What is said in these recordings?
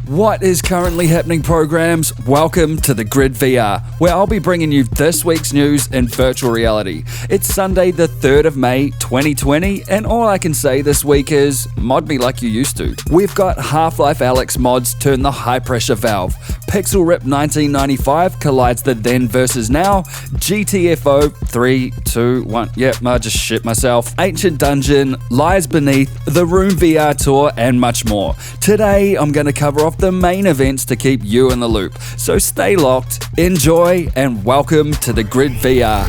What is currently happening, programs? Welcome to the Grid VR, where I'll be bringing you this week's news in virtual reality. It's Sunday the 3rd of May 2020, and all I can say this week is mod me like you used to. We've got HalfLife Alyx mods turn the high pressure valve, Pixel Rip 1995 collides the then versus now, GTFO 3, 2, 1, yep, I just shit myself, Ancient Dungeon, Lies Beneath, The Room VR Tour, and much more. Today I'm going to cover off the main events to keep you in the loop. So stay locked, enjoy, and welcome to the Grid VR.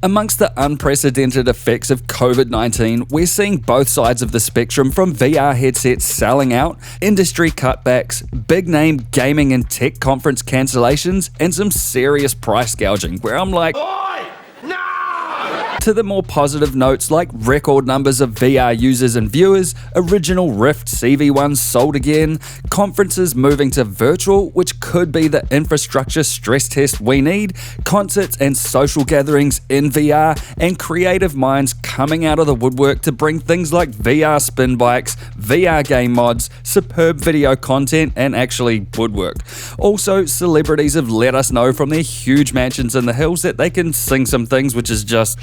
Amongst the unprecedented effects of COVID-19, we're seeing both sides of the spectrum, from VR headsets selling out, industry cutbacks, big-name gaming and tech conference cancellations, and some serious price gouging, where I'm like, to the more positive notes like record numbers of VR users and viewers, original Rift CV1s sold again, conferences moving to virtual, which could be the infrastructure stress test we need, concerts and social gatherings in VR, and creative minds coming out of the woodwork to bring things like VR spin bikes, VR game mods, superb video content, and actually woodwork. Also, celebrities have let us know from their huge mansions in the hills that they can sing some things, which is just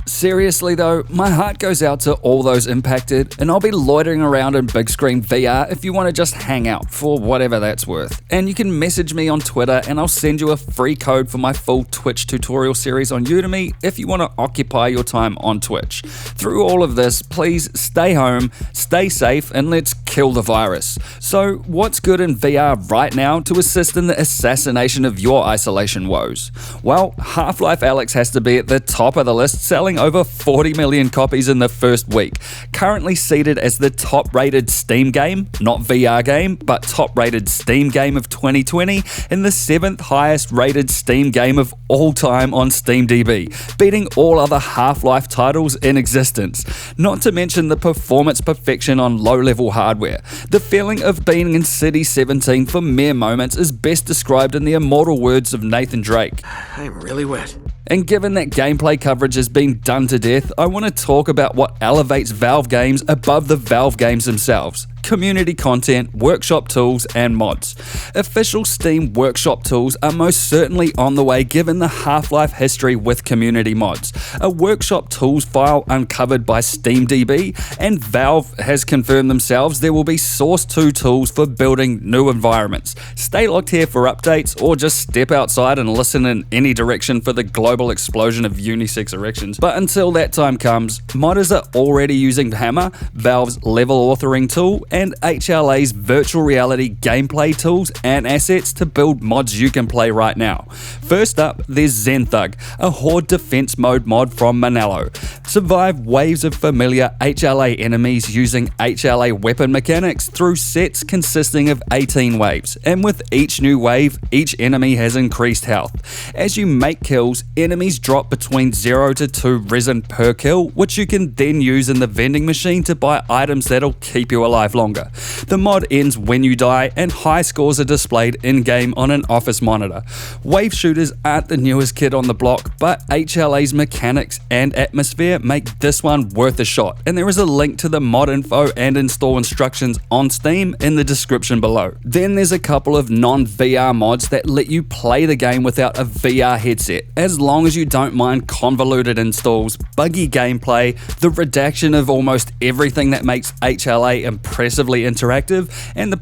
seriously though, my heart goes out to all those impacted, and I'll be loitering around in big screen VR if you want to just hang out for whatever that's worth. And you can message me on Twitter and I'll send you a free code for my full Twitch tutorial series on Udemy if you want to occupy your time on Twitch. Through all of this, please stay home, stay safe, and let's kill the virus. So what's good in VR right now to assist in the assassination of your isolation woes? Well, HalfLife Alyx has to be at the top of the list, selling over 40 million copies in the first week. Currently seated as the top-rated Steam game, not VR game, but top-rated Steam game of 2020, and the 7th highest-rated Steam game of all time on SteamDB, beating all other Half-Life titles in existence. Not to mention the performance perfection on low-level hardware. The feeling of being in City 17 for mere moments is best described in the immortal words of Nathan Drake. I'm really wet. And given that gameplay coverage has been done to death, I want to talk about what elevates Valve games above the Valve games themselves: community content, workshop tools, and mods. Official Steam workshop tools are most certainly on the way given the Half-Life history with community mods. A workshop tools file uncovered by SteamDB, and Valve has confirmed themselves there will be Source 2 tools for building new environments. Stay locked here for updates, or just step outside and listen in any direction for the global explosion of unisex erections. But until that time comes, modders are already using Hammer, Valve's level authoring tool, and HLA's virtual reality gameplay tools and assets to build mods you can play right now. First up, there's Zen Thug, a horde defense mode mod from Manalo. Survive waves of familiar HLA enemies using HLA weapon mechanics through sets consisting of 18 waves, and with each new wave, each enemy has increased health. As you make kills, enemies drop between 0 to 2 resin per kill, which you can then use in the vending machine to buy items that'll keep you alive longer. The mod ends when you die, and high scores are displayed in-game on an office monitor. Wave shooters aren't the newest kid on the block, but HLA's mechanics and atmosphere make this one worth a shot, and there is a link to the mod info and install instructions on Steam in the description below. Then there's a couple of non-VR mods that let you play the game without a VR headset, as long as you don't mind convoluted installs, buggy gameplay, the redaction of almost everything that makes HLA impressively interactive, and the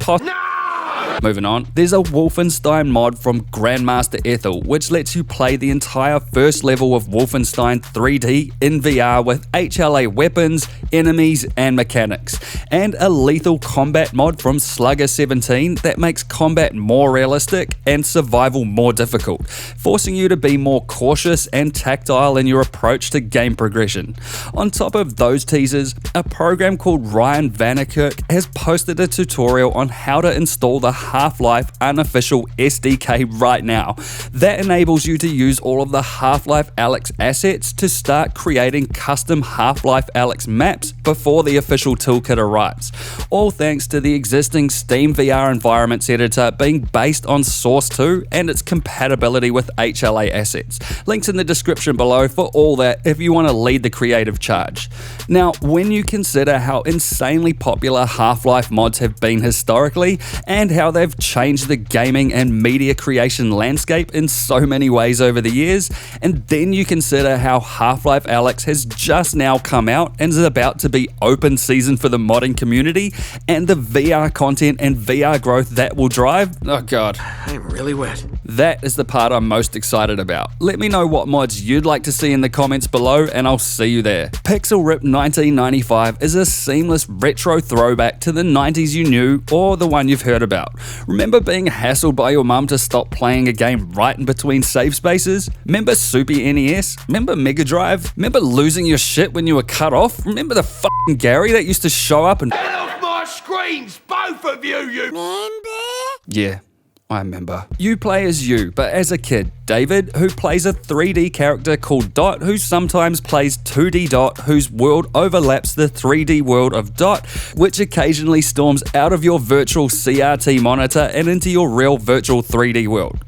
Moving on, there's a Wolfenstein mod from Grandmaster Ethel, which lets you play the entire first level of Wolfenstein 3D in VR with HLA weapons, enemies, and mechanics. And a lethal combat mod from Slugger17 that makes combat more realistic and survival more difficult, forcing you to be more cautious and tactile in your approach to game progression. On top of those teasers, a program called Ryan Vannekerk has posted a tutorial on how to install the HalfLife unofficial SDK right now. That enables you to use all of the HalfLife Alyx assets to start creating custom HalfLife Alyx maps before the official toolkit arrives. All thanks to the existing Steam VR environments editor being based on Source 2 and its compatibility with HLA assets. Links in the description below for all that if you want to lead the creative charge. Now, when you consider how insanely popular Half-Life mods have been historically, and how they've changed the gaming and media creation landscape in so many ways over the years, and then you consider how Half-Life Alyx has just now come out and is about to be open season for the modding community, and the VR content and VR growth that will drive, oh god. I'm really wet. That is the part I'm most excited about. Let me know what mods you'd like to see in the comments below, and I'll see you there. Pixel Rip 1995 is a seamless retro throwback to the 90s you knew or the one you've heard about. Remember being hassled by your mum to stop playing a game right in between save spaces? Remember Super NES? Remember Mega Drive? Remember losing your shit when you were cut off? Remember the fucking Gary that used to show up and Get off my screens, both of you, Yeah, I remember. You play as you, but as a kid, David, who plays a 3D character called Dot, who sometimes plays 2D Dot, whose world overlaps the 3D world of Dot, which occasionally storms out of your virtual CRT monitor and into your real virtual 3D world.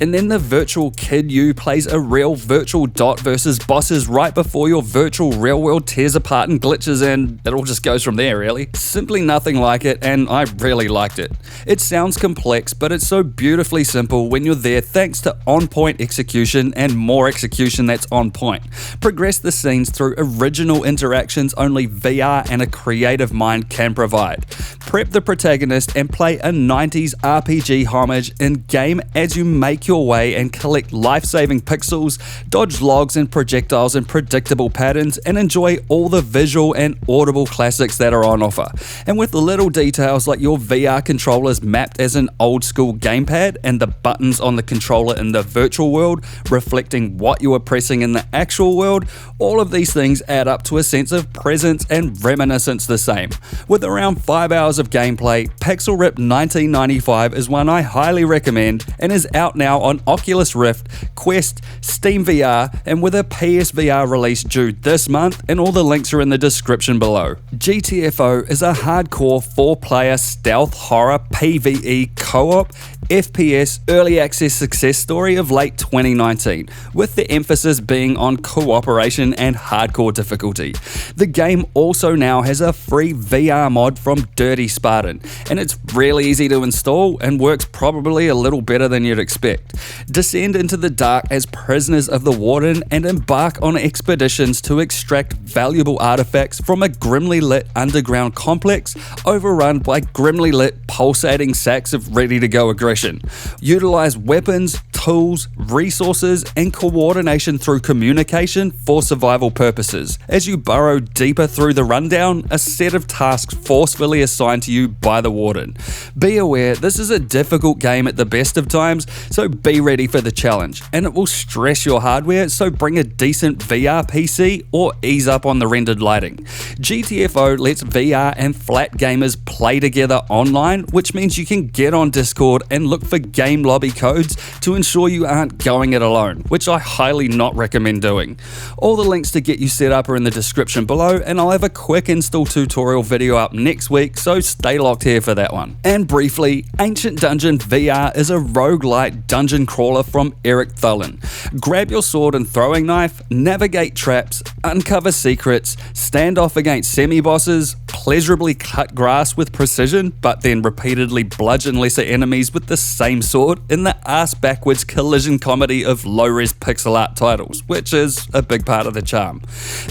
And then the virtual kid you plays a real virtual Dot versus bosses right before your virtual real world tears apart and glitches, and it all just goes from there, really. Simply nothing like it, and I really liked it. It sounds complex, but it's so beautifully simple when you're there thanks to on-point execution and more execution that's on point. Progress the scenes through original interactions only VR and a creative mind can provide. Prep the protagonist and play a 90s RPG homage in-game as you make your way and collect life-saving pixels, dodge logs and projectiles in predictable patterns, and enjoy all the visual and audible classics that are on offer. And with the little details like your VR controllers mapped as an old school gamepad and the buttons on the controller in the virtual world reflecting what you are pressing in the actual world, all of these things add up to a sense of presence and reminiscence the same. With around 5 hours of gameplay, Pixel Rip 1995 is one I highly recommend and is out now on Oculus Rift, Quest, Steam VR, and with a PSVR release due this month, and all the links are in the description below. GTFO is a hardcore 4-player stealth horror PvE co-op FPS early access success story of late 2019, with the emphasis being on cooperation and hardcore difficulty. The game also now has a free VR mod from Dirty Spartan, and it's really easy to install and works probably a little better than you'd expect. Descend into the dark as prisoners of the Warden and embark on expeditions to extract valuable artifacts from a grimly lit underground complex overrun by grimly lit pulsating sacks of ready-to-go aggression. Utilize weapons, tools, resources, and coordination through communication for survival purposes. As you burrow deeper through the rundown, a set of tasks forcefully assigned to you by the Warden. Be aware, this is a difficult game at the best of times, so be ready for the challenge, and it will stress your hardware, so bring a decent VR PC or ease up on the rendered lighting. GTFO lets VR and flat gamers play together online, which means you can get on Discord and look for game lobby codes to ensure you aren't going it alone, which I highly not recommend doing. All the links to get you set up are in the description below, and I'll have a quick install tutorial video up next week, so stay locked here for that one. And briefly, Ancient Dungeon VR is a roguelite dungeon crawler from Eric Thulin. Grab your sword and throwing knife, navigate traps, uncover secrets, stand off against semi-bosses, pleasurably cut grass with precision, but then repeatedly bludgeon lesser enemies with the same sword in the ass-backwards collision comedy of low-res pixel art titles, which is a big part of the charm.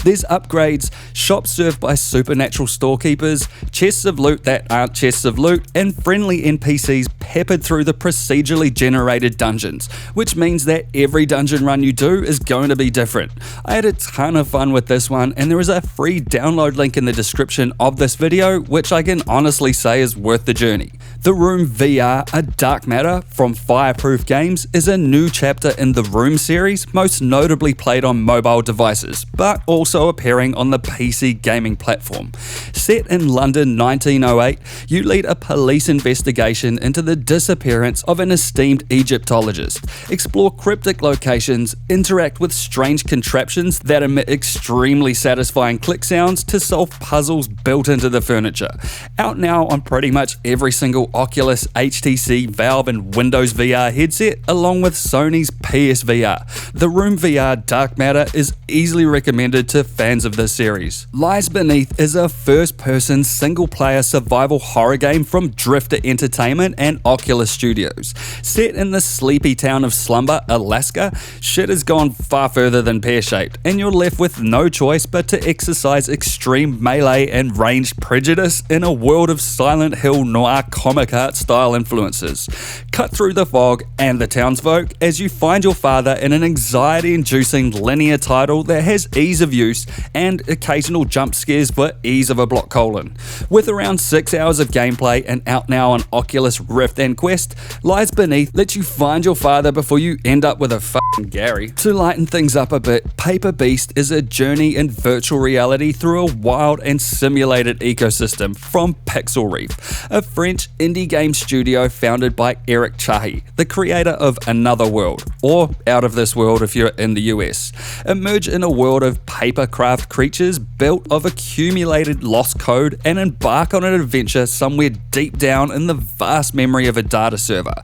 There's upgrades, shops served by supernatural storekeepers, chests of loot that aren't chests of loot, and friendly NPCs peppered through the procedurally generated dungeons, which means that every dungeon run you do is going to be different. I had a ton of fun with this one, and there is a free download link in the description of this video, which I can honestly say is worth the journey. The Room VR, a dark matter from Fireproof Games, is a new chapter in the Room series, most notably played on mobile devices, but also appearing on the PC gaming platform. Set in London 1908, you lead a police investigation into the disappearance of an esteemed Egyptologist, explore cryptic locations, interact with strange contraptions that emit extremely satisfying click sounds to solve puzzles built into the furniture. Out now on pretty much every single Oculus, HTC, Valve and Windows VR headset, along with Sony's PSVR. The Room VR Dark Matter is easily recommended to fans of this series. Lies Beneath is a first-person single-player survival horror game from Drifter Entertainment and Oculus Studios. Set in the sleepy town of Slumber, Alaska, shit has gone far further than pear-shaped, and you're left with no choice but to exercise extreme melee and ranged prejudice in a world of Silent Hill noir comic art style influences. Cut through the fog and the townsfolk as you find your father in an anxiety-inducing linear title that has ease of use and occasional jump scares for ease of a block colon. With around 6 hours of gameplay and out now on Oculus Rift and Quest, Lies Beneath lets you find your father before you end up with a fucking Gary. To lighten things up a bit, Paper Beast is a journey in virtual reality through a wild and simulated ecosystem from Pixel Reef, a French indie game studio founded by Eric Chahi, the creator of Another World, or Out of This World if you're in the US. Emerge in a world of papercraft creatures built of accumulated lost code and embark on an adventure somewhere deep down in the vast memory of a data server.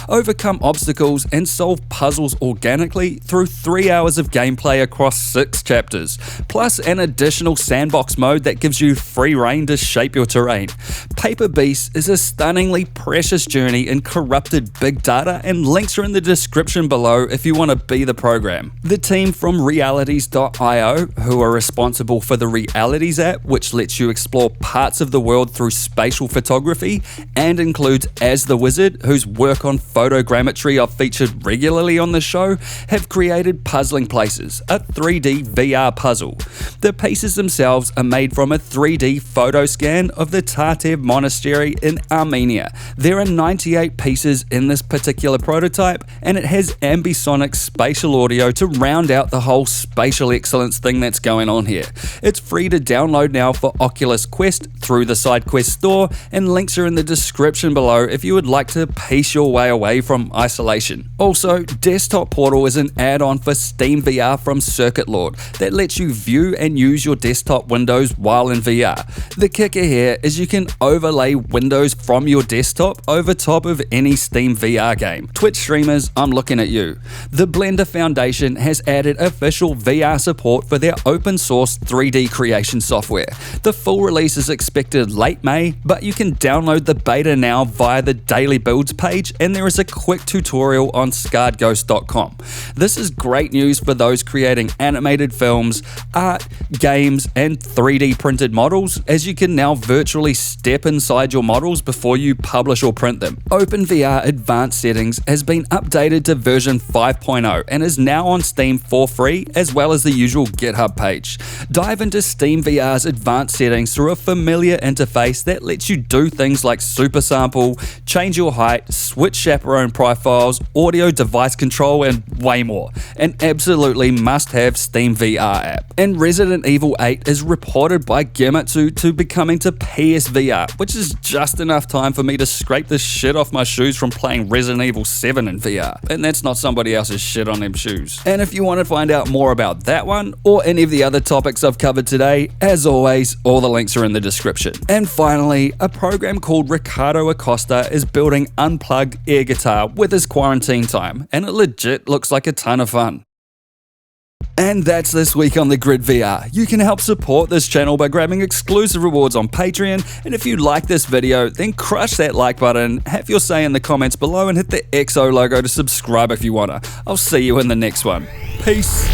Overcome obstacles and solve puzzles organically through 3 hours of gameplay across 6 chapters, plus an additional sandbox mode that gives you free reign to shape your terrain. Paper Beast is a stunningly precious journey in corrupted big data, and links are in the description below if you want to be the program. The team from Realities.io, who are responsible for the Realities app, which lets you explore parts of the world through spatial photography, and includes As the Wizard, whose work on photogrammetry I've featured regularly on the show, have created Puzzling Places, a 3D VR puzzle. The pieces themselves are made from a 3D photo scan of the Tartev Monastery in Armenia. There are 98 pieces in this particular prototype, and it has ambisonic spatial audio to round out the whole spatial excellence thing that's going on here. It's free to download now for Oculus Quest through the SideQuest store, and links are in the description below if you would like to piece your way away from isolation. Also, Desktop Portal is an add-on for Steam VR from Circuit Lord that lets you view and use your desktop windows while in VR. The kicker here is you can overlay windows from your desktop over top of any Steam VR game. Twitch streamers, I'm looking at you. The Blender Foundation has added official VR support for their open source 3D creation software. The full release is expected late May, but you can download the beta now via the daily builds page, and there is a quick tutorial on scarredghost.com. This is great news for those creating animated films, art, games, and 3D printed models, as you can now virtually step inside your models before you publish or print them. OpenVR Advanced Settings has been updated to version 5.0 and is now on Steam for free, as well as the usual GitHub page. Dive into Steam VR's advanced settings through a familiar interface that lets you do things like super sample, change your height, switch chaperone profiles, audio device control, and way more. An absolutely must-have Steam VR app. And Resident Evil 8 is reported by Gematsu to be coming to PSVR, which is just enough time for me to scrape the shit off my shoes from playing Resident Evil 7 in VR. And that's not somebody else's shit on them shoes. And if you want to find out more about that one, or any of the other topics I've covered today, as always, all the links are in the description. And finally, a program called Ricardo Acosta is building unplugged air guitar with his quarantine time, and it legit looks like a ton of fun. And that's this week on The Grid VR. You can help support this channel by grabbing exclusive rewards on Patreon, and if you like this video, then crush that like button, have your say in the comments below, and hit the XO logo to subscribe if you wanna. I'll see you in the next one. Peace.